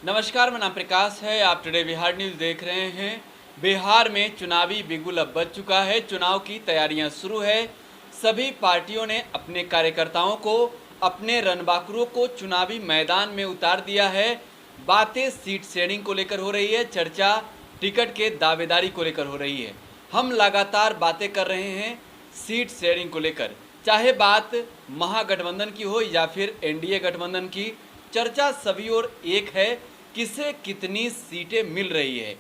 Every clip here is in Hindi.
नमस्कार, मेरा नाम प्रकाश है। आप टुडे बिहार न्यूज़ देख रहे हैं। बिहार में चुनावी बिगुल अब बज चुका है। चुनाव की तैयारियां शुरू है। सभी पार्टियों ने अपने कार्यकर्ताओं को, अपने रणबांकुरों को चुनावी मैदान में उतार दिया है। बातें सीट शेयरिंग को लेकर हो रही है, चर्चा टिकट के दावेदारी को लेकर हो रही है। हम लगातार बातें कर रहे हैं सीट शेयरिंग को लेकर, चाहे बात महागठबंधन की हो या फिर एनडीए गठबंधन की। चर्चा सभी ओर एक है, किसे कितनी सीटें मिल रही है।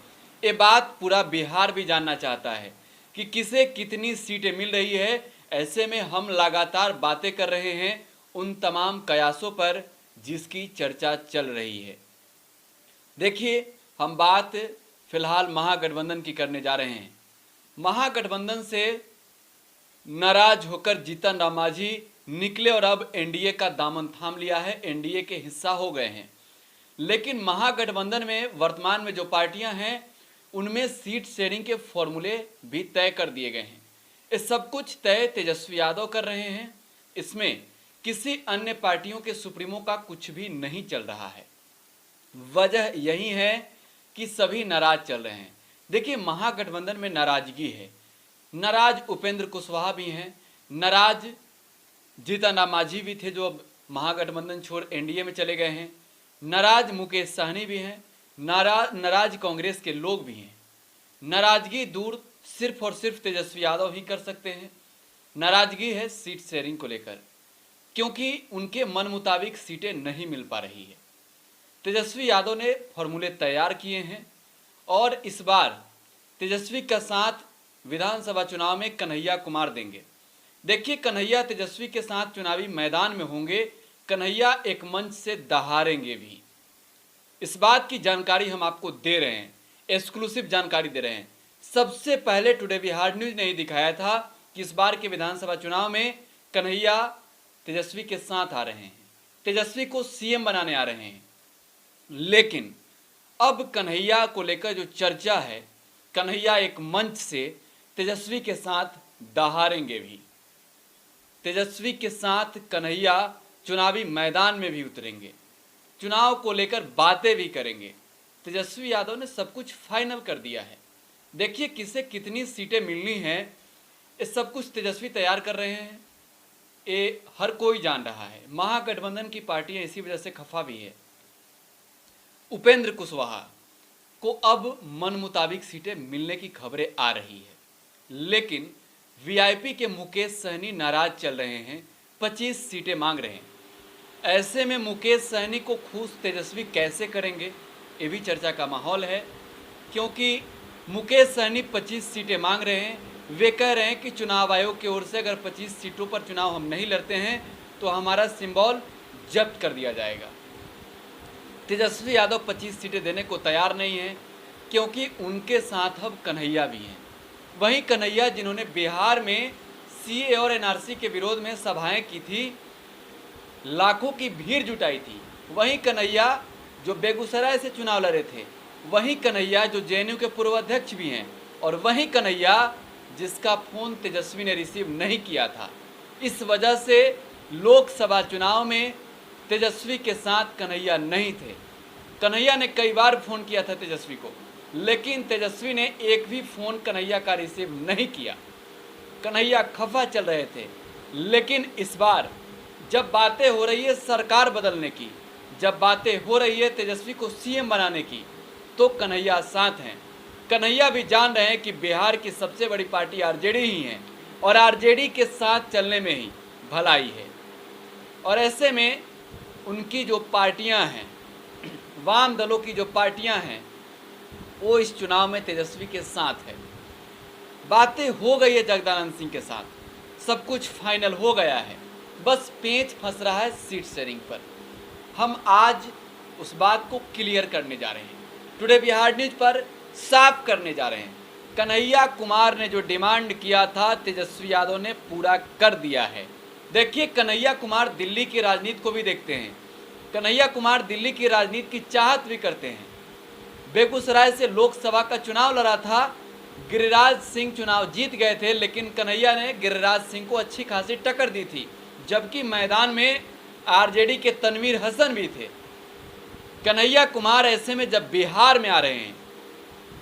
ये बात पूरा बिहार भी जानना चाहता है कि किसे कितनी सीटें मिल रही है। ऐसे में हम लगातार बातें कर रहे हैं उन तमाम कयासों पर जिसकी चर्चा चल रही है। देखिए, हम बात फिलहाल महागठबंधन की करने जा रहे हैं। महागठबंधन से नाराज होकर जीतन राम मांझी निकले और अब एनडीए का दामन थाम लिया है, एनडीए के हिस्सा हो गए हैं। लेकिन महागठबंधन में वर्तमान में जो पार्टियां हैं उनमें सीट शेयरिंग के फॉर्मूले भी तय कर दिए गए हैं। ये सब कुछ तय तेजस्वी यादव कर रहे हैं। इसमें किसी अन्य पार्टियों के सुप्रीमो का कुछ भी नहीं चल रहा है। वजह यही है कि सभी नाराज चल रहे हैं। देखिए, महागठबंधन में नाराजगी है। नाराज उपेंद्र कुशवाहा भी हैं, नाराज जीतन राम मांझी भी थे जो अब महागठबंधन छोड़ एनडीए में चले गए हैं, नाराज मुकेश सहनी भी हैं, नाराज कांग्रेस के लोग भी हैं। नाराजगी दूर सिर्फ और सिर्फ तेजस्वी यादव ही कर सकते हैं। नाराजगी है सीट शेयरिंग को लेकर, क्योंकि उनके मन मुताबिक सीटें नहीं मिल पा रही है। तेजस्वी यादव ने फॉर्मूले तैयार किए हैं और इस बार तेजस्वी का साथ विधानसभा चुनाव में कन्हैया कुमार देंगे। देखिए, कन्हैया तेजस्वी के साथ चुनावी मैदान में होंगे। कन्हैया एक मंच से दहाड़ेंगे भी। इस बात की जानकारी हम आपको दे रहे हैं, एक्सक्लूसिव जानकारी दे रहे हैं। सबसे पहले टुडे बिहार न्यूज ने ही दिखाया था कि इस बार के विधानसभा चुनाव में कन्हैया तेजस्वी के साथ आ रहे हैं, तेजस्वी को सीएम बनाने आ रहे हैं। लेकिन अब कन्हैया को लेकर जो चर्चा है, कन्हैया एक मंच से तेजस्वी के साथ दहाड़ेंगे भी। तेजस्वी के साथ कन्हैया चुनावी मैदान में भी उतरेंगे, चुनाव को लेकर बातें भी करेंगे। तेजस्वी यादव ने सब कुछ फाइनल कर दिया है। देखिए, किसे कितनी सीटें मिलनी हैं, ये सब कुछ तेजस्वी तैयार कर रहे हैं। ये हर कोई जान रहा है। महागठबंधन की पार्टियां इसी वजह से खफा भी है। उपेंद्र कुशवाहा को अब मन मुताबिक सीटें मिलने की खबरें आ रही है, लेकिन वीआईपी के मुकेश सहनी नाराज चल रहे हैं, 25 सीटें मांग रहे हैं। ऐसे में मुकेश सहनी को खुश तेजस्वी कैसे करेंगे, ये भी चर्चा का माहौल है। क्योंकि मुकेश सहनी 25 सीटें मांग रहे हैं। वे कह रहे हैं कि चुनाव आयोग की ओर से अगर 25 सीटों पर चुनाव हम नहीं लड़ते हैं तो हमारा सिंबल जब्त कर दिया जाएगा। तेजस्वी यादव 25 सीटें देने को तैयार नहीं हैं, क्योंकि उनके साथ अब कन्हैया भी हैं। वहीं कन्हैया, जिन्होंने बिहार में सीए और एनआरसी के विरोध में सभाएं की थी, लाखों की भीड़ जुटाई थी। वहीं कन्हैया जो बेगूसराय से चुनाव लड़े थे, वहीं कन्हैया जो जेएनयू के पूर्व अध्यक्ष भी हैं, और वहीं कन्हैया जिसका फोन तेजस्वी ने रिसीव नहीं किया था। इस वजह से लोकसभा चुनाव में तेजस्वी के साथ कन्हैया नहीं थे। कन्हैया ने कई बार फोन किया था तेजस्वी को, लेकिन तेजस्वी ने एक भी फोन कन्हैया का रिसीव नहीं किया। कन्हैया खफा चल रहे थे। लेकिन इस बार जब बातें हो रही है सरकार बदलने की, जब बातें हो रही है तेजस्वी को सीएम बनाने की, तो कन्हैया साथ हैं। कन्हैया भी जान रहे हैं कि बिहार की सबसे बड़ी पार्टी आरजेडी ही है और आरजेडी के साथ चलने में ही भलाई है। और ऐसे में उनकी जो पार्टियां हैं, वाम दलों की जो पार्टियां हैं, वो इस चुनाव में तेजस्वी के साथ है। बातें हो गई है जगदानंद सिंह के साथ, सब कुछ फाइनल हो गया है। बस पेंच फंस रहा है सीट शेयरिंग पर। हम आज उस बात को क्लियर करने जा रहे हैं, टुडे बिहार न्यूज पर साफ करने जा रहे हैं। कन्हैया कुमार ने जो डिमांड किया था तेजस्वी यादव ने पूरा कर दिया है। देखिए, कन्हैया कुमार दिल्ली की राजनीति को भी देखते हैं। कन्हैया कुमार दिल्ली की राजनीति की चाहत भी करते हैं। बेगूसराय से लोकसभा का चुनाव लड़ा था, गिरिराज सिंह चुनाव जीत गए थे, लेकिन कन्हैया ने गिरिराज सिंह को अच्छी खासी टक्कर दी थी, जबकि मैदान में आरजेडी के तनवीर हसन भी थे। कन्हैया कुमार ऐसे में जब बिहार में आ रहे हैं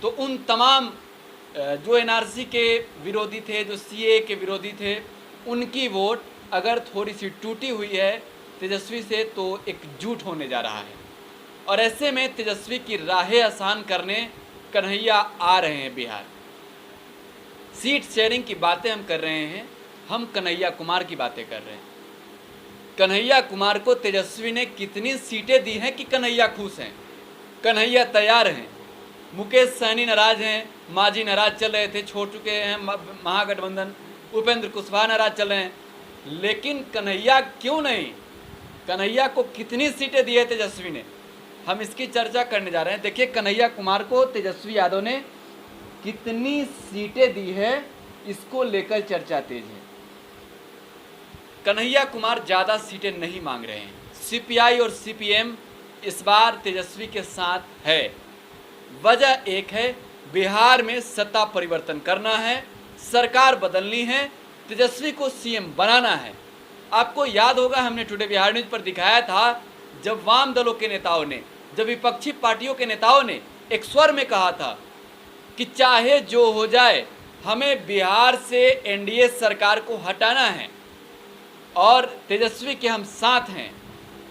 तो उन तमाम जो एनआरसी के विरोधी थे, जो सीए के विरोधी थे, उनकी वोट अगर थोड़ी सी टूटी हुई है तेजस्वी से तो एकजुट होने जा रहा है। और ऐसे में तेजस्वी की राहें आसान करने कन्हैया आ रहे हैं बिहार। सीट शेयरिंग की बातें हम कर रहे हैं, हम कन्हैया कुमार की बातें कर रहे हैं। कन्हैया कुमार को तेजस्वी ने कितनी सीटें दी हैं कि कन्हैया खुश हैं, कन्हैया तैयार हैं। मुकेश सहनी नाराज हैं, मांझी नाराज चल रहे थे, छोड़ चुके हैं महागठबंधन, उपेंद्र कुशवाहा नाराज चल रहे हैं, लेकिन कन्हैया क्यों नहीं? कन्हैया को कितनी सीटें दी है तेजस्वी ने, हम इसकी चर्चा करने जा रहे हैं। देखिए कन्हैया कुमार को तेजस्वी यादव ने कितनी सीटें दी है, इसको लेकर चर्चा तेज है। कन्हैया कुमार ज़्यादा सीटें नहीं मांग रहे हैं। सीपीआई और सीपीएम इस बार तेजस्वी के साथ है। वजह एक है, बिहार में सत्ता परिवर्तन करना है, सरकार बदलनी है, तेजस्वी को सीएम बनाना है। आपको याद होगा हमने टुडे बिहार न्यूज़ पर दिखाया था, जब वाम दलों के नेताओं ने, जब विपक्षी पार्टियों के नेताओं ने एक स्वर में कहा था कि चाहे जो हो जाए हमें बिहार से एनडीए सरकार को हटाना है और तेजस्वी के हम साथ हैं,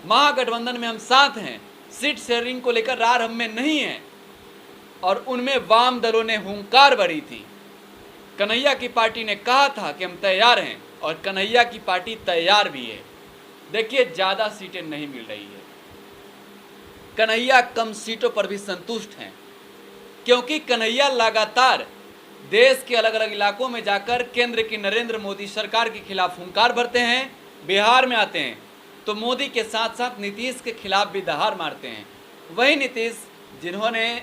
महागठबंधन में हम साथ हैं, सीट शेयरिंग को लेकर रार हम में नहीं है। और उनमें वाम दलों ने हुंकार भरी थी। कन्हैया की पार्टी ने कहा था कि हम तैयार हैं और कन्हैया की पार्टी तैयार भी है। देखिए ज़्यादा सीटें नहीं मिल रही है, कन्हैया कम सीटों पर भी संतुष्ट हैं, क्योंकि कन्हैया लगातार देश के अलग अलग इलाकों में जाकर केंद्र की नरेंद्र मोदी सरकार के खिलाफ हुंकार भरते हैं। बिहार में आते हैं तो मोदी के साथ साथ नीतीश के खिलाफ भी दहाड़ मारते हैं। वही नीतीश जिन्होंने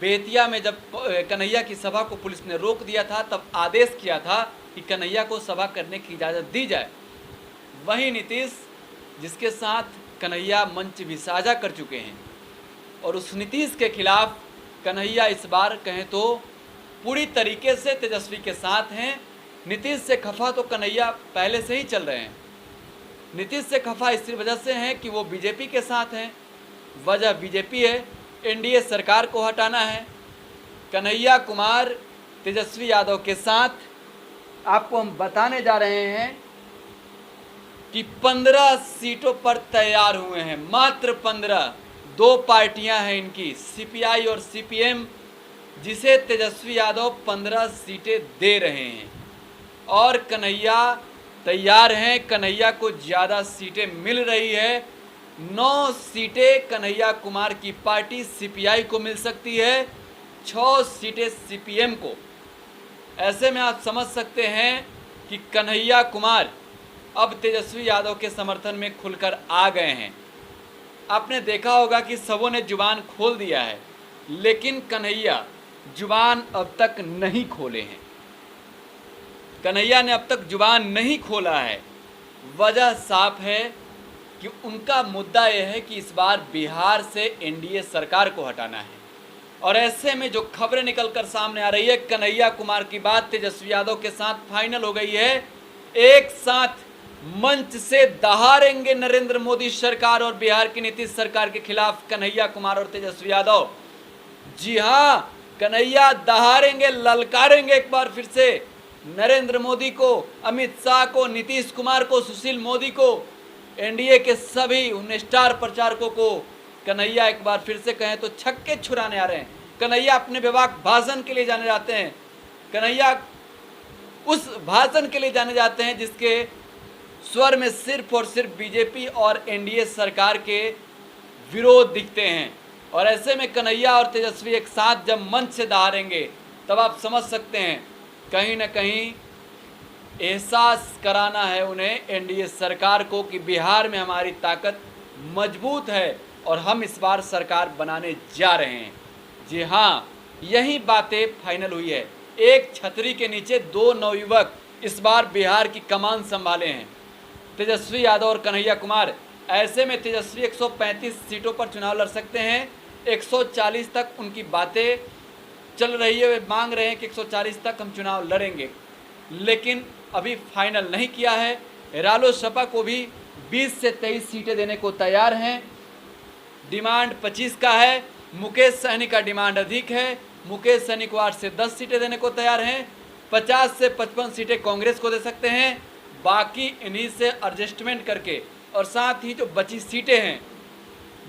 बेतिया में जब कन्हैया की सभा को पुलिस ने रोक दिया था, तब आदेश किया था कि कन्हैया को सभा करने की इजाज़त दी जाए। वही नीतीश जिसके साथ कन्हैया मंच भी साझा कर चुके हैं, और उस नीतीश के खिलाफ कन्हैया इस बार कहें तो पूरी तरीके से तेजस्वी के साथ हैं। नीतीश से खफा तो कन्हैया पहले से ही चल रहे हैं। नीतीश से खफा इस वजह से हैं कि वो बीजेपी के साथ हैं, वजह बीजेपी है, एनडीए सरकार को हटाना है। कन्हैया कुमार तेजस्वी यादव के साथ आपको हम बताने जा रहे हैं कि 15 सीटों पर तैयार हुए हैं, मात्र 15। दो पार्टियां हैं इनकी, सीपीआई और सीपीएम, जिसे तेजस्वी यादव 15 सीटें दे रहे हैं और कन्हैया तैयार हैं। कन्हैया को ज़्यादा सीटें मिल रही है। 9 सीटें कन्हैया कुमार की पार्टी सीपीआई को मिल सकती है, 6 सीटें सीपीएम को। ऐसे में आप समझ सकते हैं कि कन्हैया कुमार अब तेजस्वी यादव के समर्थन में खुलकर आ गए हैं। आपने देखा होगा कि सबों ने जुबान खोल दिया है, लेकिन कन्हैया जुबान अब तक नहीं खोले हैं। कन्हैया ने अब तक जुबान नहीं खोला है। वजह साफ है कि उनका मुद्दा यह है कि इस बार बिहार से एनडीए सरकार को हटाना है। और ऐसे में जो खबरें निकलकर सामने आ रही है, कन्हैया कुमार की बात तेजस्वी यादव के साथ फाइनल हो गई है। एक साथ मंच से दहाड़ेंगे नरेंद्र मोदी सरकार और बिहार की नीतीश सरकार के खिलाफ कन्हैया कुमार और तेजस्वी यादव। जी हाँ, कन्हैया दहाड़ेंगे, ललकारेंगे एक बार फिर से नरेंद्र मोदी को, अमित शाह को, नीतीश कुमार को, सुशील मोदी को, एनडीए के सभी उन स्टार प्रचारकों को। कन्हैया एक बार फिर से कहें तो छक्के छुड़ाने आ रहे हैं। कन्हैया अपने बेबाक भाषण के लिए जाने जाते हैं। कन्हैया उस भाषण के लिए जाने जाते हैं जिसके स्वर में सिर्फ और सिर्फ बीजेपी और एनडीए सरकार के विरोध दिखते हैं। और ऐसे में कन्हैया और तेजस्वी एक साथ जब मंच से दहाड़ेंगे, तब आप समझ सकते हैं कहीं ना कहीं एहसास कराना है उन्हें एनडीए सरकार को कि बिहार में हमारी ताकत मजबूत है और हम इस बार सरकार बनाने जा रहे हैं। जी हाँ, यही बातें फाइनल हुई है। एक छतरी के नीचे 2 नवयुवक इस बार बिहार की कमान संभाले हैं, तेजस्वी यादव और कन्हैया कुमार। ऐसे में तेजस्वी 135 सीटों पर चुनाव लड़ सकते हैं। 140 तक उनकी बातें चल रही है, वे मांग रहे हैं कि 140 तक हम चुनाव लड़ेंगे, लेकिन अभी फाइनल नहीं किया है। रालोसपा को भी 20 से 23 सीटें देने को तैयार हैं। डिमांड 25 का है। मुकेश सहनी का डिमांड अधिक है। मुकेश सहनी को 8 से 10 सीटें देने को तैयार हैं। 50 से 55 सीटें कांग्रेस को दे सकते हैं, बाकी इन्हीं से एडजस्टमेंट करके, और साथ ही जो बची सीटें हैं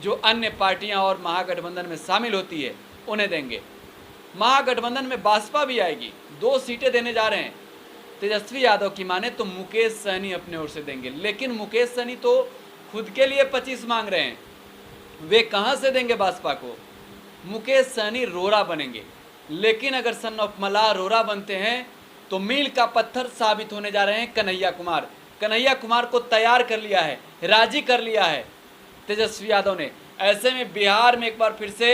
जो अन्य पार्टियां और महागठबंधन में शामिल होती है उन्हें देंगे। महागठबंधन में भाजपा भी आएगी, 2 सीटें देने जा रहे हैं। तेजस्वी यादव की माने तो मुकेश सहनी अपने ओर से देंगे, लेकिन मुकेश सहनी तो खुद के लिए 25 मांग रहे हैं, वे कहां से देंगे भाजपा को? मुकेश सहनी रोरा बनेंगे, लेकिन अगर सन ऑफ मल्लाह रोरा बनते हैं तो मील का पत्थर साबित होने जा रहे हैं कन्हैया कुमार। कन्हैया कुमार को तैयार कर लिया है, राजी कर लिया है तेजस्वी यादव ने। ऐसे में बिहार में एक बार फिर से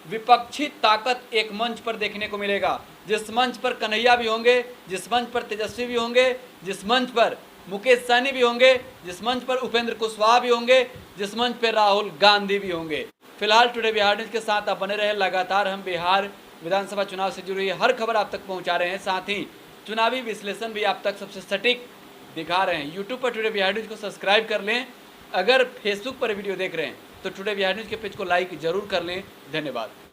विपक्षी ताकत एक मंच पर देखने को मिलेगा, जिस मंच पर कन्हैया भी होंगे, जिस मंच पर तेजस्वी भी होंगे, जिस मंच पर मुकेश सहनी भी होंगे, जिस मंच पर उपेंद्र कुशवाहा भी होंगे, जिस मंच पर राहुल गांधी भी होंगे। फिलहाल टुडे बिहार न्यूज़ के साथ आप बने रहे। लगातार हम बिहार विधानसभा चुनाव से जुड़ी हर खबर आप तक पहुंचा रहे हैं, साथ ही चुनावी विश्लेषण भी आप तक सबसे सटीक दिखा रहे हैं। यूट्यूब पर टुडे बिहार न्यूज़ को सब्सक्राइब कर लें। अगर फेसबुक पर वीडियो देख रहे हैं तो टुडे बिहार न्यूज़ के पेज को लाइक जरूर कर लें। धन्यवाद।